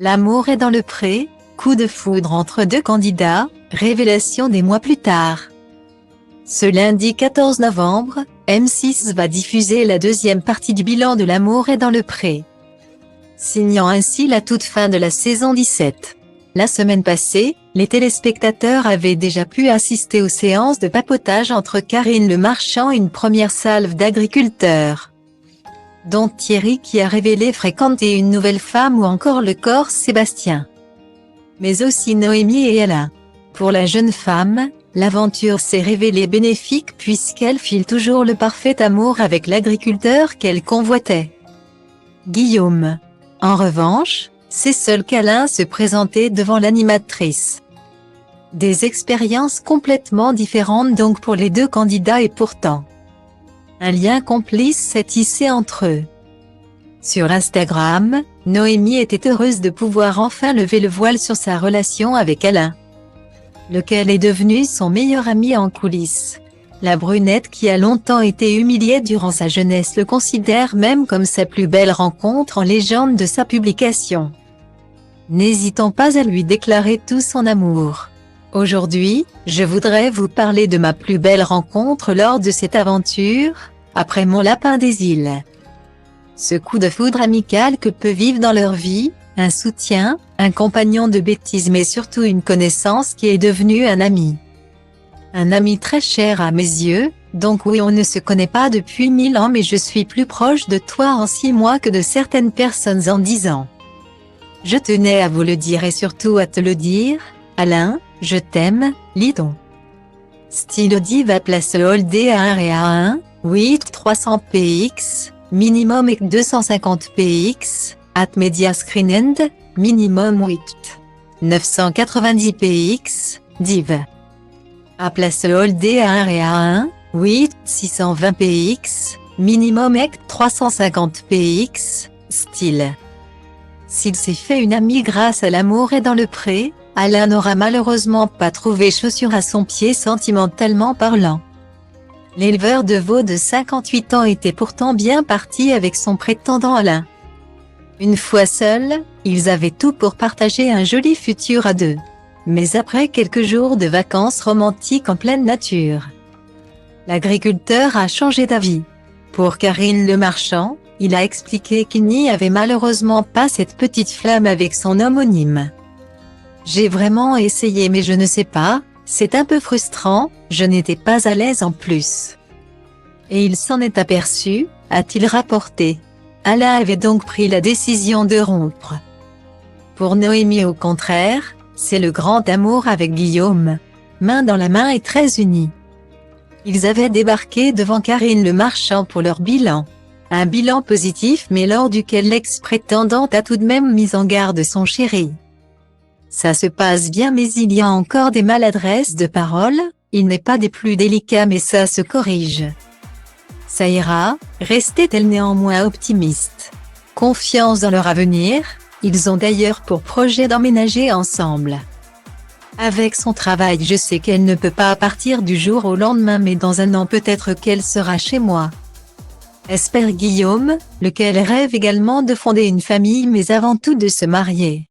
L'amour est dans le pré, coup de foudre entre deux candidats, révélation des mois plus tard. Ce lundi 14 novembre, M6 va diffuser la deuxième partie du bilan de L'amour est dans le pré, signant ainsi la toute fin de la saison 17. La semaine passée, les téléspectateurs avaient déjà pu assister aux séances de papotage entre Karine Le Marchand et une première salve d'agriculteurs, dont Thierry qui a révélé fréquenter une nouvelle femme ou encore le Corse Sébastien. Mais aussi Noémie et Alain. Pour la jeune femme, l'aventure s'est révélée bénéfique puisqu'elle file toujours le parfait amour avec l'agriculteur qu'elle convoitait, Guillaume. En revanche, c'est seul qu'Alain se présentait devant l'animatrice. Des expériences complètement différentes donc pour les deux candidats et pourtant, un lien complice s'est tissé entre eux. Sur Instagram, Noémie était heureuse de pouvoir enfin lever le voile sur sa relation avec Alain, lequel est devenu son meilleur ami en coulisses. La brunette qui a longtemps été humiliée durant sa jeunesse le considère même comme sa plus belle rencontre en légende de sa publication, n'hésitant pas à lui déclarer tout son amour. Aujourd'hui, je voudrais vous parler de ma plus belle rencontre lors de cette aventure, après mon lapin des îles. Ce coup de foudre amical que peut vivre dans leur vie, un soutien, un compagnon de bêtises mais surtout une connaissance qui est devenue un ami. Un ami très cher à mes yeux, donc oui on ne se connaît pas depuis 1000 ans mais je suis plus proche de toi en 6 mois que de certaines personnes en 10 ans. Je tenais à vous le dire et surtout à te le dire, Alain, je t'aime, Lidon. Style Diva place Holdé à 1 et à 1, 8 300 px, minimum et 250 px, at media screen end, minimum 8 990 px, div. À place Holdé à 1 et à 1, 8 620 px, minimum et 350 px, style. S'il s'est fait une amie grâce à L'amour est dans le pré, Alain n'aura malheureusement pas trouvé chaussure à son pied sentimentalement parlant. L'éleveur de veaux de 58 ans était pourtant bien parti avec son prétendant Alain. Une fois seuls, ils avaient tout pour partager un joli futur à deux. Mais après quelques jours de vacances romantiques en pleine nature, l'agriculteur a changé d'avis. Pour Karine Le Marchand, il a expliqué qu'il n'y avait malheureusement pas cette petite flamme avec son homonyme. J'ai vraiment essayé mais je ne sais pas, c'est un peu frustrant, je n'étais pas à l'aise en plus. Et il s'en est aperçu, a-t-il rapporté. Alain avait donc pris la décision de rompre. Pour Noémie au contraire, c'est le grand amour avec Guillaume, main dans la main et très unis. Ils avaient débarqué devant Karine Le Marchand pour leur bilan. Un bilan positif mais lors duquel l'ex-prétendante a tout de même mis en garde son chéri. Ça se passe bien mais il y a encore des maladresses de parole, il n'est pas des plus délicats mais ça se corrige. Ça ira, restait-elle néanmoins optimiste. Confiance dans leur avenir, ils ont d'ailleurs pour projet d'emménager ensemble. Avec son travail je sais qu'elle ne peut pas partir du jour au lendemain mais dans 1 an peut-être qu'elle sera chez moi. Espère Guillaume, lequel rêve également de fonder une famille mais avant tout de se marier.